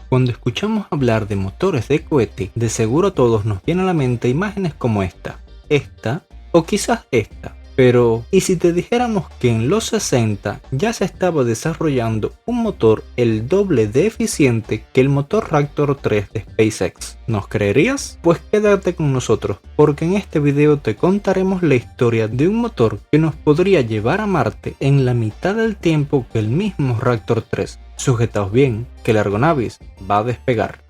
Cuando escuchamos hablar de motores de cohete, de seguro a todos nos vienen a la mente imágenes como esta o quizás esta. Pero, ¿y si te dijéramos que en los 60 ya se estaba desarrollando un motor el doble de eficiente que el motor Raptor 3 de SpaceX? ¿Nos creerías? Pues quédate con nosotros, porque en este video te contaremos la historia de un motor que nos podría llevar a Marte en la mitad del tiempo que el mismo Raptor 3. Sujetaos bien, que la Argonavis va a despegar.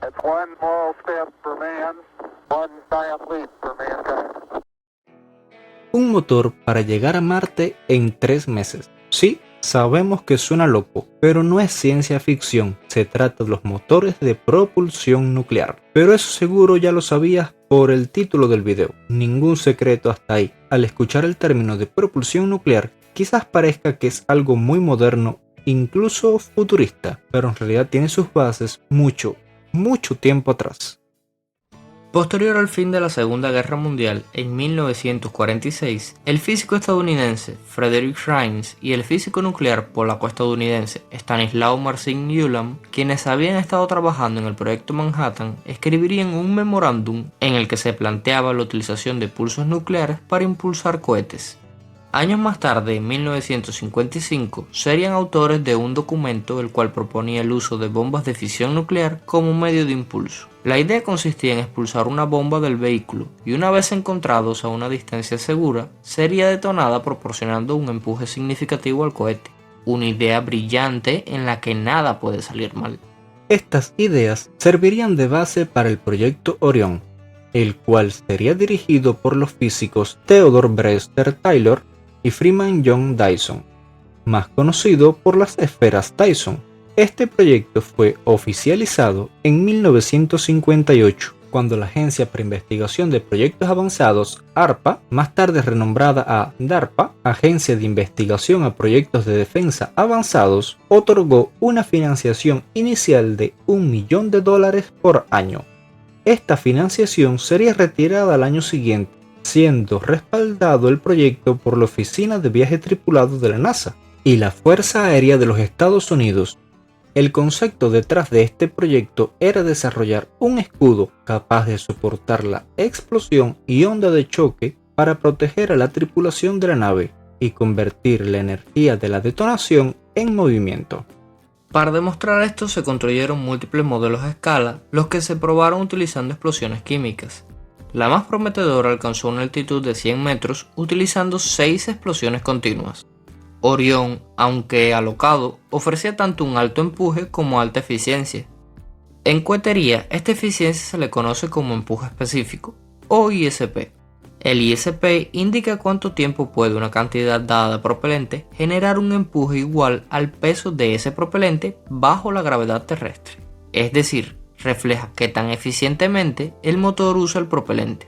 Un motor para llegar a Marte en 3 meses. Sí, sabemos que suena loco, pero no es ciencia ficción, se trata de los motores de propulsión nuclear. Pero eso seguro ya lo sabías por el título del video, ningún secreto hasta ahí. Al escuchar el término de propulsión nuclear, quizás parezca que es algo muy moderno, incluso futurista, pero en realidad tiene sus bases mucho tiempo atrás. Posterior al fin de la Segunda Guerra Mundial, en 1946, el físico estadounidense Frederick Rhines y el físico nuclear polaco-estadounidense Stanislaw Marcin-Ulam, quienes habían estado trabajando en el proyecto Manhattan, escribirían un memorándum en el que se planteaba la utilización de pulsos nucleares para impulsar cohetes. Años más tarde, en 1955, serían autores de un documento el cual proponía el uso de bombas de fisión nuclear como medio de impulso. La idea consistía en expulsar una bomba del vehículo y una vez encontrados a una distancia segura, sería detonada proporcionando un empuje significativo al cohete. Una idea brillante en la que nada puede salir mal. Estas ideas servirían de base para el proyecto Orion, el cual sería dirigido por los físicos Theodore Brewster Taylor y Freeman John Dyson, más conocido por las esferas Dyson. Este proyecto fue oficializado en 1958, cuando la Agencia para Investigación de Proyectos Avanzados, ARPA, más tarde renombrada a DARPA, Agencia de Investigación a Proyectos de Defensa Avanzados, otorgó una financiación inicial de $1 millón por año. Esta financiación sería retirada al año siguiente, siendo respaldado el proyecto por la Oficina de Viaje Tripulado de la NASA y la Fuerza Aérea de los Estados Unidos. El concepto detrás de este proyecto era desarrollar un escudo capaz de soportar la explosión y onda de choque para proteger a la tripulación de la nave y convertir la energía de la detonación en movimiento. Para demostrar esto se construyeron múltiples modelos a escala, los que se probaron utilizando explosiones químicas. La más prometedora alcanzó una altitud de 100 metros utilizando 6 explosiones continuas. Orión, aunque alocado, ofrecía tanto un alto empuje como alta eficiencia. En cohetería, esta eficiencia se le conoce como empuje específico, o ISP. El ISP indica cuánto tiempo puede una cantidad dada de propelente generar un empuje igual al peso de ese propelente bajo la gravedad terrestre. Es decir, refleja qué tan eficientemente el motor usa el propelente.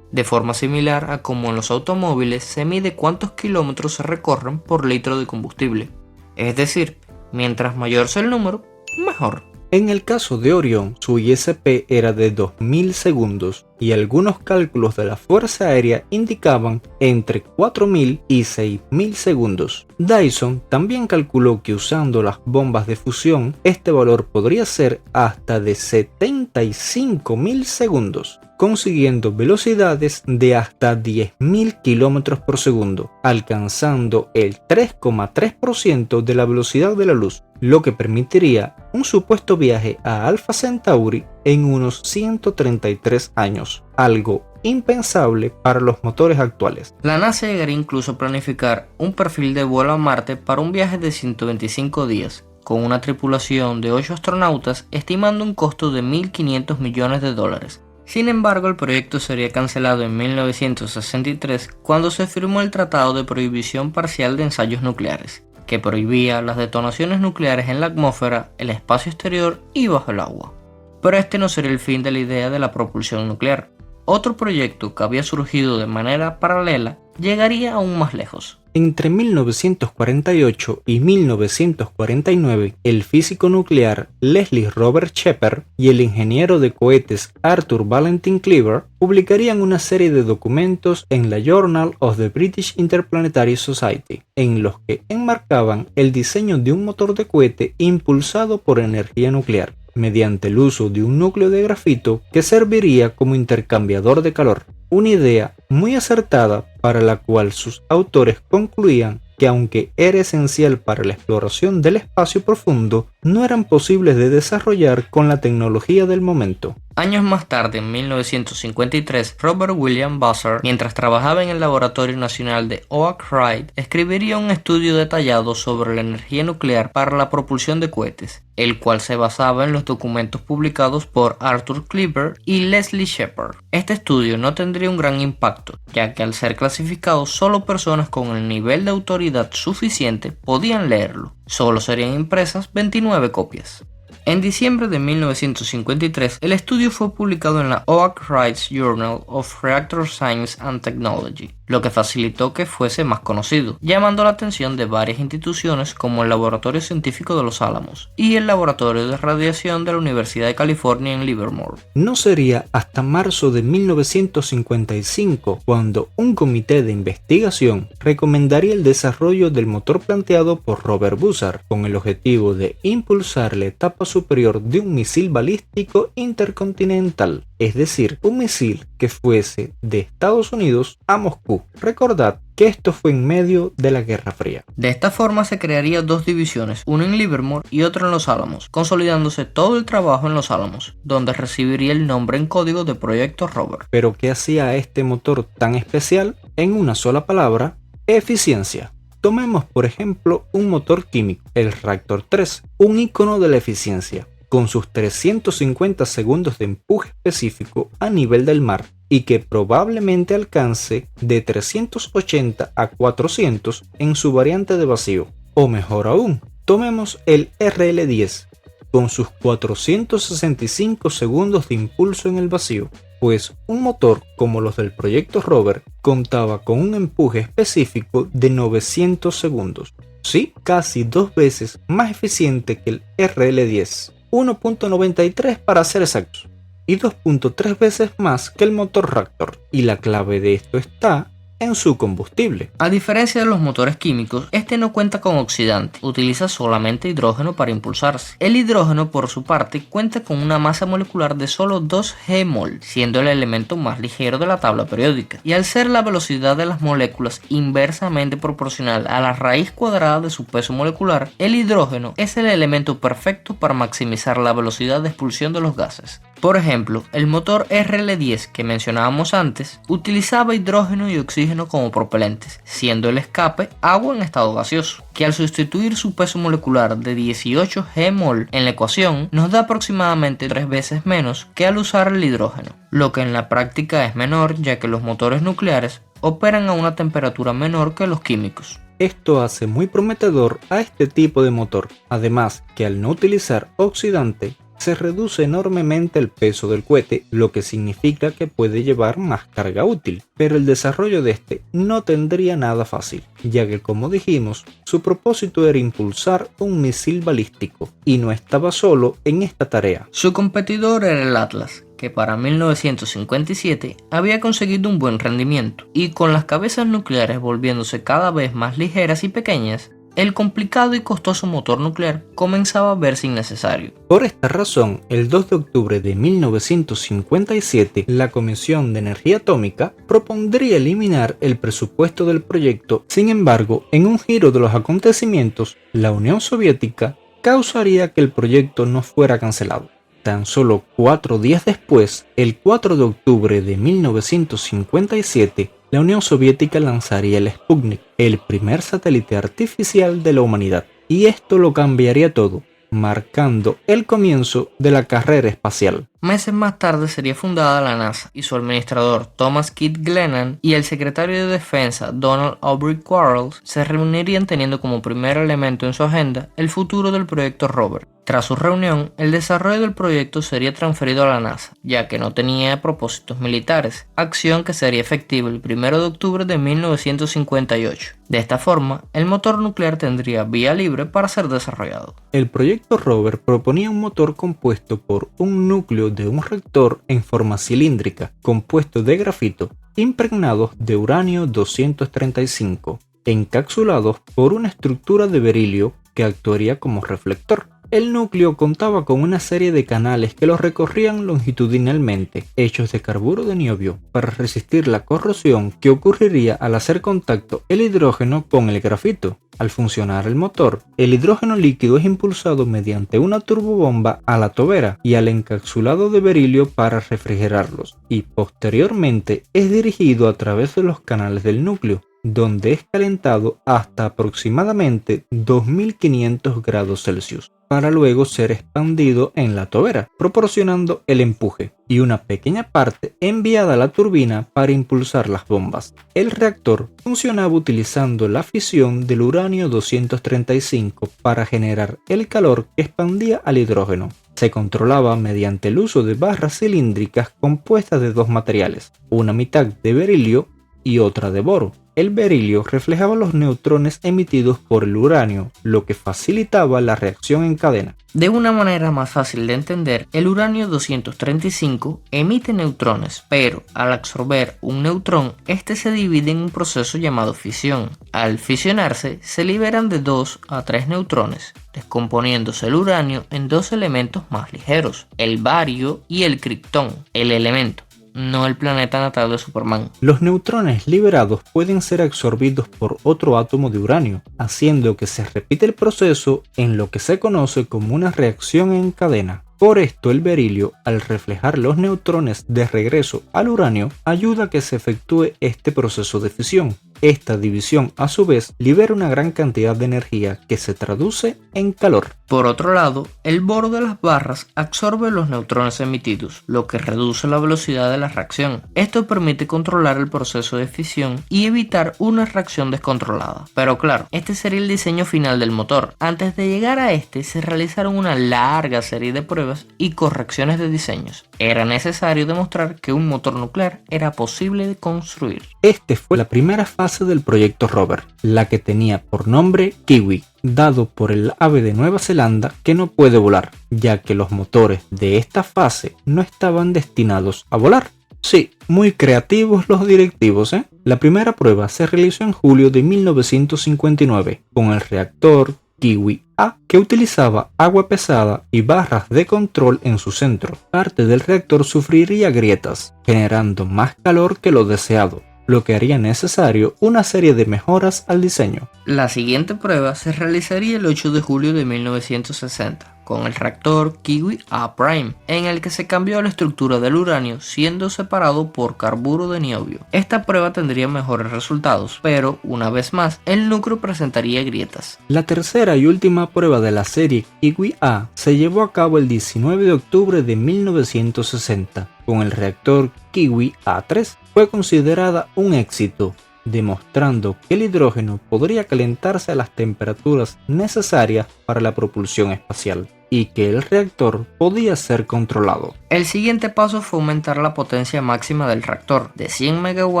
De forma similar a como en los automóviles se mide cuántos kilómetros se recorren por litro de combustible. Es decir, mientras mayor sea el número, mejor. En el caso de Orión, su ISP era de 2000 segundos y algunos cálculos de la Fuerza Aérea indicaban entre 4000 y 6000 segundos. Dyson también calculó que usando las bombas de fusión, este valor podría ser hasta de 75000 segundos, consiguiendo velocidades de hasta 10.000 km por segundo, alcanzando el 3,3% de la velocidad de la luz, lo que permitiría un supuesto viaje a Alpha Centauri en unos 133 años, algo impensable para los motores actuales. La NASA llegaría incluso a planificar un perfil de vuelo a Marte para un viaje de 125 días, con una tripulación de 8 astronautas, estimando un costo de $1.500 millones. Sin embargo, el proyecto sería cancelado en 1963 cuando se firmó el Tratado de Prohibición Parcial de Ensayos Nucleares, que prohibía las detonaciones nucleares en la atmósfera, el espacio exterior y bajo el agua. Pero este no sería el fin de la idea de la propulsión nuclear. Otro proyecto que había surgido de manera paralela llegaría aún más lejos. Entre 1948 y 1949, el físico nuclear Leslie Robert Shepard y el ingeniero de cohetes Arthur Valentin Cleaver publicarían una serie de documentos en la Journal of the British Interplanetary Society, en los que enmarcaban el diseño de un motor de cohete impulsado por energía nuclear. mediante el uso de un núcleo de grafito que serviría como intercambiador de calor, una idea muy acertada para la cual sus autores concluían que aunque era esencial para la exploración del espacio profundo, no eran posibles de desarrollar con la tecnología del momento. Años más tarde, en 1953, Robert William Buzzard, mientras trabajaba en el Laboratorio Nacional de Oak Ridge, escribiría un estudio detallado sobre la energía nuclear para la propulsión de cohetes, el cual se basaba en los documentos publicados por Arthur Clipper y Leslie Shepard. Este estudio no tendría un gran impacto, ya que al ser clasificado solo personas con el nivel de autoridad suficiente podían leerlo. Solo serían impresas 29 copias. En diciembre de 1953, el estudio fue publicado en la Oak Ridge Journal of Reactor Science and Technology, lo que facilitó que fuese más conocido, llamando la atención de varias instituciones como el Laboratorio Científico de Los Álamos y el Laboratorio de Radiación de la Universidad de California en Livermore. No sería hasta marzo de 1955 cuando un comité de investigación recomendaría el desarrollo del motor planteado por Robert Buzzard, con el objetivo de impulsar la etapa superior de un misil balístico intercontinental, es decir, un misil que fuese de Estados Unidos a Moscú. Recordad que esto fue en medio de la Guerra Fría. De esta forma se crearían dos divisiones, una en Livermore y otra en Los Álamos, consolidándose todo el trabajo en Los Álamos, donde recibiría el nombre en código de Proyecto Robert. ¿Pero qué hacía este motor tan especial? En una sola palabra, eficiencia. Tomemos por ejemplo un motor químico, el reactor 3, un icono de la eficiencia, con sus 350 segundos de empuje específico a nivel del mar y que probablemente alcance de 380 a 400 en su variante de vacío. O mejor aún, tomemos el RL10 con sus 465 segundos de impulso en el vacío, pues un motor como los del Proyecto Robert contaba con un empuje específico de 900 segundos. Sí, casi 2 veces más eficiente que el RL10. 1.93 para ser exactos, y 2.3 veces más que el motor Raptor, y la clave de esto está en su combustible. A diferencia de los motores químicos, este no cuenta con oxidante, utiliza solamente hidrógeno para impulsarse. El hidrógeno, por su parte, cuenta con una masa molecular de solo 2 G-mol, siendo el elemento más ligero de la tabla periódica, y al ser la velocidad de las moléculas inversamente proporcional a la raíz cuadrada de su peso molecular, el hidrógeno es el elemento perfecto para maximizar la velocidad de expulsión de los gases. Por ejemplo, el motor RL10 que mencionábamos antes utilizaba hidrógeno y oxígeno como propelentes, siendo el escape agua en estado gaseoso, que al sustituir su peso molecular de 18 G-mol en la ecuación nos da aproximadamente 3 veces menos que al usar el hidrógeno, lo que en la práctica es menor ya que los motores nucleares operan a una temperatura menor que los químicos. Esto hace muy prometedor a este tipo de motor, además que al no utilizar oxidante, se reduce enormemente el peso del cohete, lo que significa que puede llevar más carga útil, pero el desarrollo de este no tendría nada fácil, ya que como dijimos, su propósito era impulsar un misil balístico, y no estaba solo en esta tarea. Su competidor era el Atlas, que para 1957 había conseguido un buen rendimiento, y con las cabezas nucleares volviéndose cada vez más ligeras y pequeñas, el complicado y costoso motor nuclear comenzaba a verse innecesario. Por esta razón, el 2 de octubre de 1957, la Comisión de Energía Atómica propondría eliminar el presupuesto del proyecto. Sin embargo, en un giro de los acontecimientos, la Unión Soviética causaría que el proyecto no fuera cancelado. Tan solo 4 días después, el 4 de octubre de 1957, la Unión Soviética lanzaría el Sputnik, el primer satélite artificial de la humanidad. Y esto lo cambiaría todo, marcando el comienzo de la carrera espacial. Meses más tarde sería fundada la NASA y su administrador Thomas Kidd Glennan y el secretario de Defensa Donald Aubrey Quarles se reunirían teniendo como primer elemento en su agenda el futuro del proyecto Robert. Tras su reunión, el desarrollo del proyecto sería transferido a la NASA, ya que no tenía propósitos militares, acción que sería efectiva el 1 de octubre de 1958. De esta forma, el motor nuclear tendría vía libre para ser desarrollado. El proyecto Robert proponía un motor compuesto por un núcleo de un reactor en forma cilíndrica, compuesto de grafito, impregnados de uranio 235, encapsulados por una estructura de berilio que actuaría como reflector. El núcleo contaba con una serie de canales que los recorrían longitudinalmente, hechos de carburo de niobio, para resistir la corrosión que ocurriría al hacer contacto el hidrógeno con el grafito. Al funcionar el motor, el hidrógeno líquido es impulsado mediante una turbobomba a la tobera y al encapsulado de berilio para refrigerarlos, y posteriormente es dirigido a través de los canales del núcleo, donde es calentado hasta aproximadamente 2500 grados Celsius, para luego ser expandido en la tobera, proporcionando el empuje, y una pequeña parte enviada a la turbina para impulsar las bombas. El reactor funcionaba utilizando la fisión del uranio 235 para generar el calor que expandía al hidrógeno. Se controlaba mediante el uso de barras cilíndricas compuestas de dos materiales, una mitad de berilio y otra de boro. El berilio reflejaba los neutrones emitidos por el uranio, lo que facilitaba la reacción en cadena. De una manera más fácil de entender, el uranio 235 emite neutrones, pero al absorber un neutrón, este se divide en un proceso llamado fisión. Al fisionarse, se liberan de 2 a 3 neutrones, descomponiéndose el uranio en dos elementos más ligeros, el bario y el criptón, el elemento, no el planeta natal de Superman. Los neutrones liberados pueden ser absorbidos por otro átomo de uranio, haciendo que se repita el proceso en lo que se conoce como una reacción en cadena. Por esto, el berilio, al reflejar los neutrones de regreso al uranio, ayuda a que se efectúe este proceso de fisión. Esta división, a su vez, libera una gran cantidad de energía que se traduce en calor. Por otro lado, el boro de las barras absorbe los neutrones emitidos, lo que reduce la velocidad de la reacción. Esto permite controlar el proceso de fisión y evitar una reacción descontrolada. Pero claro, este sería el diseño final del motor. Antes de llegar a este, se realizaron una larga serie de pruebas y correcciones de diseños. Era necesario demostrar que un motor nuclear era posible de construir. Esta fue la primera fase del proyecto Rover, la que tenía por nombre Kiwi, dado por el ave de Nueva Zelanda que no puede volar, ya que los motores de esta fase no estaban destinados a volar. Sí, muy creativos los directivos, ¿eh? La primera prueba se realizó en julio de 1959 con el reactor Kiwi A, que utilizaba agua pesada y barras de control en su centro. Parte del reactor sufriría grietas, generando más calor que lo deseado, lo que haría necesario una serie de mejoras al diseño. La siguiente prueba se realizaría el 8 de julio de 1960 con el reactor Kiwi A Prime, en el que se cambió la estructura del uranio siendo separado por carburo de niobio. Esta prueba tendría mejores resultados, pero una vez más el núcleo presentaría grietas. La tercera y última prueba de la serie Kiwi A se llevó a cabo el 19 de octubre de 1960 con el reactor Kiwi A3. Fue considerada un éxito, demostrando que el hidrógeno podría calentarse a las temperaturas necesarias para la propulsión espacial y que el reactor podía ser controlado. El siguiente paso fue aumentar la potencia máxima del reactor de 100 MW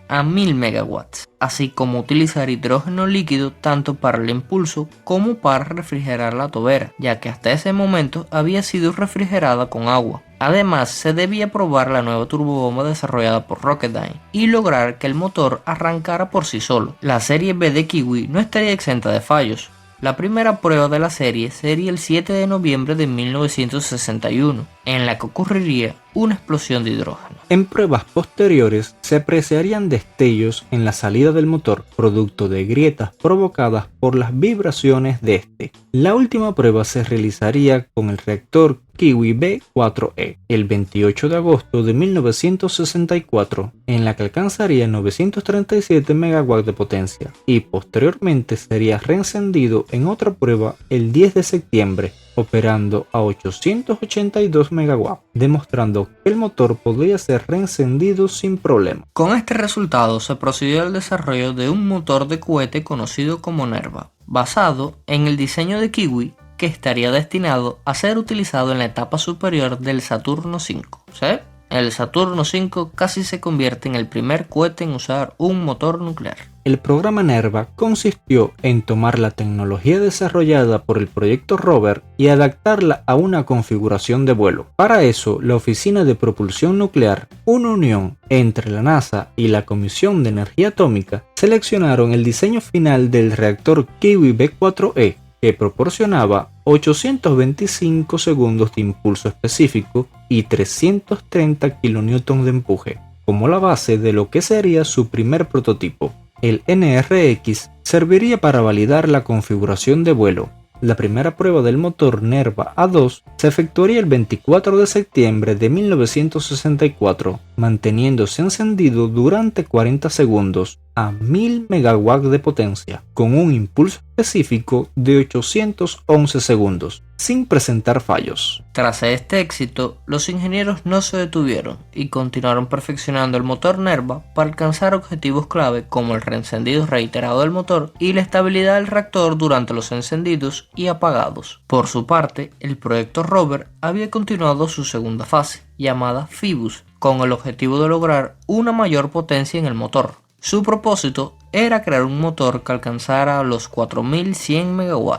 a 1000 MW, así como utilizar hidrógeno líquido tanto para el impulso como para refrigerar la tobera, ya que hasta ese momento había sido refrigerada con agua. Además, se debía probar la nueva turbobomba desarrollada por Rocketdyne y lograr que el motor arrancara por sí solo. La serie B de Kiwi no estaría exenta de fallos. La primera prueba de la serie sería el 7 de noviembre de 1961, en la que ocurriría una explosión de hidrógeno. En pruebas posteriores se apreciarían destellos en la salida del motor, producto de grietas provocadas por las vibraciones de este. La última prueba se realizaría con el reactor Kiwi B4E el 28 de agosto de 1964, en la que alcanzaría 937 MW de potencia, y posteriormente sería reencendido en otra prueba el 10 de septiembre, operando a 882 MW, demostrando que el motor podría ser reencendido sin problema. Con este resultado se procedió al desarrollo de un motor de cohete conocido como Nerva, basado en el diseño de Kiwi, que estaría destinado a ser utilizado en la etapa superior del Saturno V. ¿Sí? El Saturno V casi se convierte en el primer cohete en usar un motor nuclear. El programa Nerva consistió en tomar la tecnología desarrollada por el proyecto Rover y adaptarla a una configuración de vuelo. Para eso, la Oficina de Propulsión Nuclear, una unión entre la NASA y la Comisión de Energía Atómica, seleccionaron el diseño final del reactor Kiwi B4E, que proporcionaba 825 segundos de impulso específico y 330 kN de empuje, como la base de lo que sería su primer prototipo. El NRX serviría para validar la configuración de vuelo. La primera prueba del motor Nerva A2 se efectuaría el 24 de septiembre de 1964, manteniéndose encendido durante 40 segundos a 1000 MW de potencia, con un impulso específico de 811 segundos, sin presentar fallos. Tras este éxito, los ingenieros no se detuvieron y continuaron perfeccionando el motor Nerva para alcanzar objetivos clave como el reencendido reiterado del motor y la estabilidad del reactor durante los encendidos y apagados. Por su parte, el proyecto Rover había continuado su segunda fase, llamada Phoebus, con el objetivo de lograr una mayor potencia en el motor. Su propósito era crear un motor que alcanzara los 4100 MW,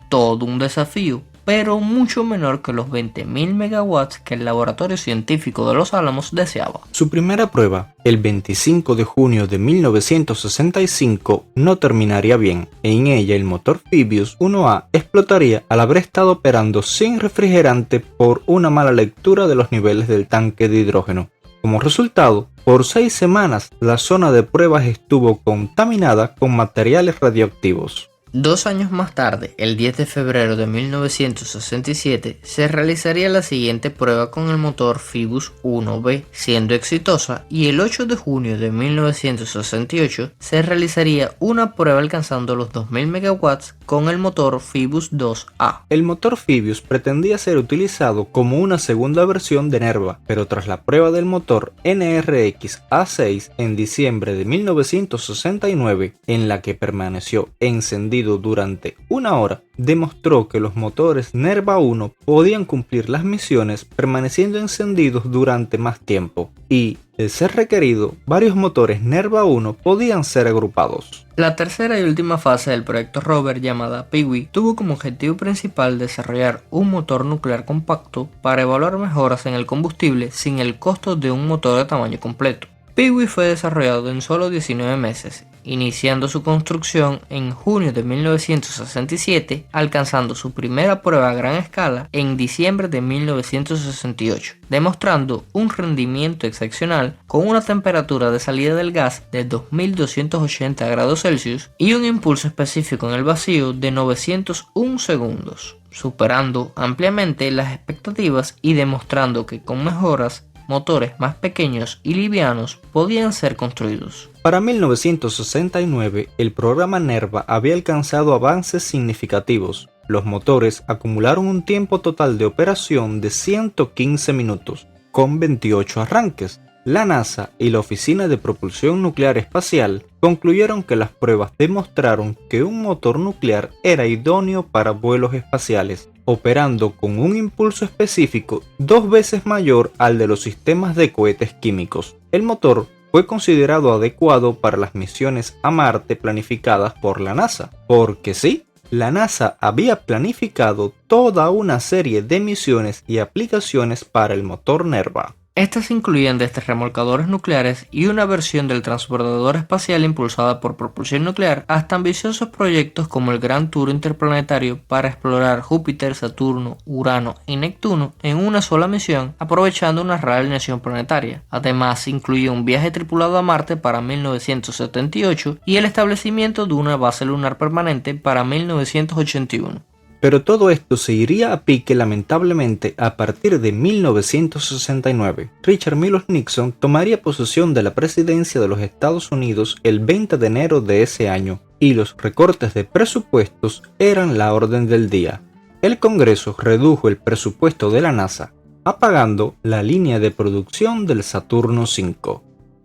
todo un desafío, pero mucho menor que los 20.000 MW que el laboratorio científico de Los Álamos deseaba. Su primera prueba, el 25 de junio de 1965, no terminaría bien. En ella el motor Phoebus 1A explotaría al haber estado operando sin refrigerante por una mala lectura de los niveles del tanque de hidrógeno. Como resultado, por 6 semanas la zona de pruebas estuvo contaminada con materiales radioactivos. 2 años más tarde, el 10 de febrero de 1967, se realizaría la siguiente prueba con el motor Phoebus 1B, siendo exitosa, y el 8 de junio de 1968 se realizaría una prueba alcanzando los 2000 MW con el motor Phoebus 2A. El motor Phoebus pretendía ser utilizado como una segunda versión de Nerva, pero tras la prueba del motor NRX A6 en diciembre de 1969, en la que permaneció encendido durante 1 hora, demostró que los motores Nerva 1 podían cumplir las misiones permaneciendo encendidos durante más tiempo y, de ser requerido, varios motores Nerva 1 podían ser agrupados. La tercera y última fase del proyecto Rover, llamada Pee-wee, tuvo como objetivo principal desarrollar un motor nuclear compacto para evaluar mejoras en el combustible sin el costo de un motor de tamaño completo. Pee-wee fue desarrollado en solo 19 meses, iniciando su construcción en junio de 1967, alcanzando su primera prueba a gran escala en diciembre de 1968, demostrando un rendimiento excepcional con una temperatura de salida del gas de 2280 grados Celsius y un impulso específico en el vacío de 901 segundos, superando ampliamente las expectativas y demostrando que con mejoras motores más pequeños y livianos podían ser construidos. Para 1969, el programa Nerva había alcanzado avances significativos. Los motores acumularon un tiempo total de operación de 115 minutos, con 28 arranques. La NASA y la Oficina de Propulsión Nuclear Espacial concluyeron que las pruebas demostraron que un motor nuclear era idóneo para vuelos espaciales, operando con un impulso específico 2 veces mayor al de los sistemas de cohetes químicos. El motor fue considerado adecuado para las misiones a Marte planificadas por la NASA, porque sí, la NASA había planificado toda una serie de misiones y aplicaciones para el motor Nerva. Estas incluían desde remolcadores nucleares y una versión del transbordador espacial impulsada por propulsión nuclear hasta ambiciosos proyectos como el Gran Tour Interplanetario para explorar Júpiter, Saturno, Urano y Neptuno en una sola misión, aprovechando una rara alineación planetaria. Además, incluía un viaje tripulado a Marte para 1978 y el establecimiento de una base lunar permanente para 1981. Pero todo esto se iría a pique lamentablemente a partir de 1969. Richard Milhous Nixon tomaría posesión de la presidencia de los Estados Unidos el 20 de enero de ese año, y los recortes de presupuestos eran la orden del día. El Congreso redujo el presupuesto de la NASA, apagando la línea de producción del Saturno V.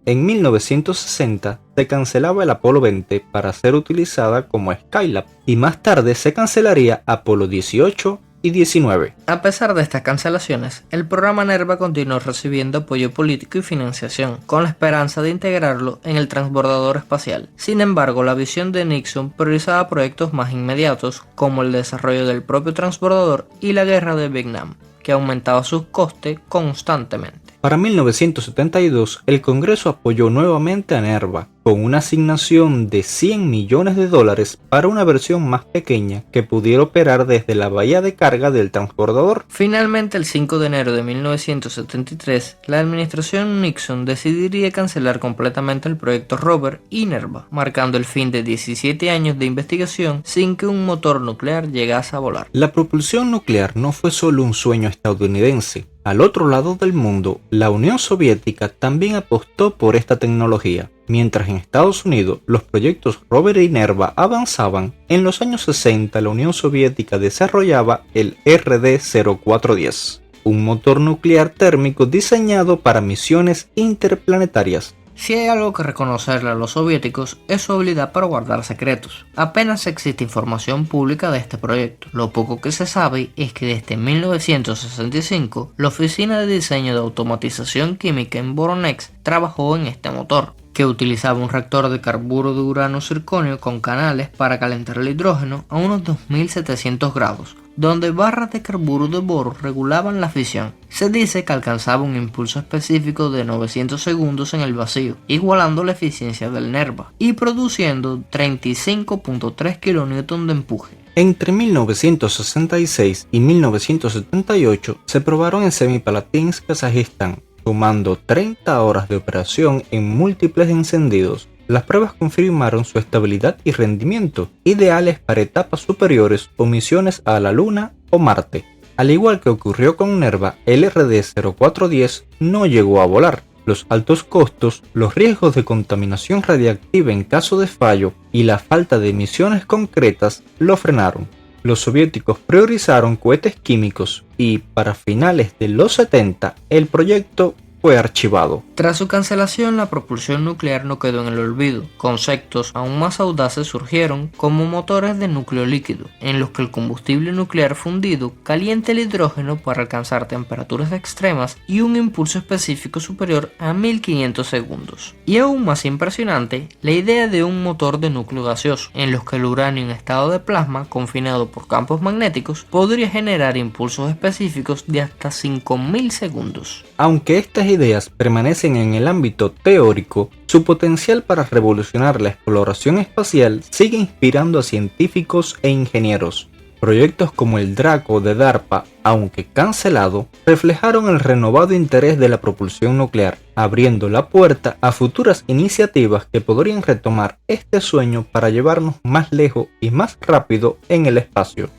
En 1960 se cancelaba el Apolo 20 para ser utilizada como Skylab y más tarde se cancelaría Apolo 18 y 19. A pesar de estas cancelaciones, el programa Nerva continuó recibiendo apoyo político y financiación, con la esperanza de integrarlo en el transbordador espacial. Sin embargo, la visión de Nixon priorizaba proyectos más inmediatos, como el desarrollo del propio transbordador y la guerra de Vietnam, que aumentaba sus costes constantemente. Para 1972, el Congreso apoyó nuevamente a Nerva, con una asignación de $100 millones para una versión más pequeña que pudiera operar desde la bahía de carga del transbordador. Finalmente, el 5 de enero de 1973, la administración Nixon decidiría cancelar completamente el proyecto Rover y Nerva, marcando el fin de 17 años de investigación sin que un motor nuclear llegase a volar. La propulsión nuclear no fue solo un sueño estadounidense. Al otro lado del mundo, la Unión Soviética también apostó por esta tecnología. Mientras en Estados Unidos los proyectos Rover y Nerva avanzaban, en los años 60 la Unión Soviética desarrollaba el RD-0410, un motor nuclear térmico diseñado para misiones interplanetarias. Si hay algo que reconocerle a los soviéticos es su habilidad para guardar secretos. Apenas existe información pública de este proyecto. Lo poco que se sabe es que desde 1965 la Oficina de Diseño de Automatización Química en Voronezh trabajó en este motor, que utilizaba un reactor de carburo de uranio circonio con canales para calentar el hidrógeno a unos 2700 grados, donde barras de carburo de boro regulaban la fisión. Se dice que alcanzaba un impulso específico de 900 segundos en el vacío, igualando la eficiencia del Nerva, y produciendo 35.3 kN de empuje. Entre 1966 y 1978 se probaron en Semipalatinsk, Kazajistán, sumando 30 horas de operación en múltiples encendidos. Las pruebas confirmaron su estabilidad y rendimiento, ideales para etapas superiores o misiones a la Luna o Marte. Al igual que ocurrió con Nerva, el RD-0410 no llegó a volar. Los altos costos, los riesgos de contaminación radiactiva en caso de fallo y la falta de misiones concretas lo frenaron. Los soviéticos priorizaron cohetes químicos y, para finales de los 70, el proyecto fue archivado. Tras su cancelación, la propulsión nuclear no quedó en el olvido. Conceptos aún más audaces surgieron, como motores de núcleo líquido, en los que el combustible nuclear fundido calienta el hidrógeno para alcanzar temperaturas extremas y un impulso específico superior a 1500 segundos. Y aún más impresionante, la idea de un motor de núcleo gaseoso, en los que el uranio en estado de plasma, confinado por campos magnéticos, podría generar impulsos específicos de hasta 5000 segundos. Aunque estas ideas permanecen en el ámbito teórico, su potencial para revolucionar la exploración espacial sigue inspirando a científicos e ingenieros. Proyectos como el Draco de DARPA, aunque cancelado, reflejaron el renovado interés de la propulsión nuclear, abriendo la puerta a futuras iniciativas que podrían retomar este sueño para llevarnos más lejos y más rápido en el espacio.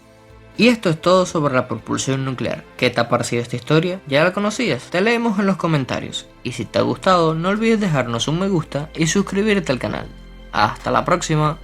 Y esto es todo sobre la propulsión nuclear. ¿Qué te ha parecido esta historia? ¿Ya la conocías? Te leemos en los comentarios. Y si te ha gustado, no olvides dejarnos un me gusta y suscribirte al canal. ¡Hasta la próxima!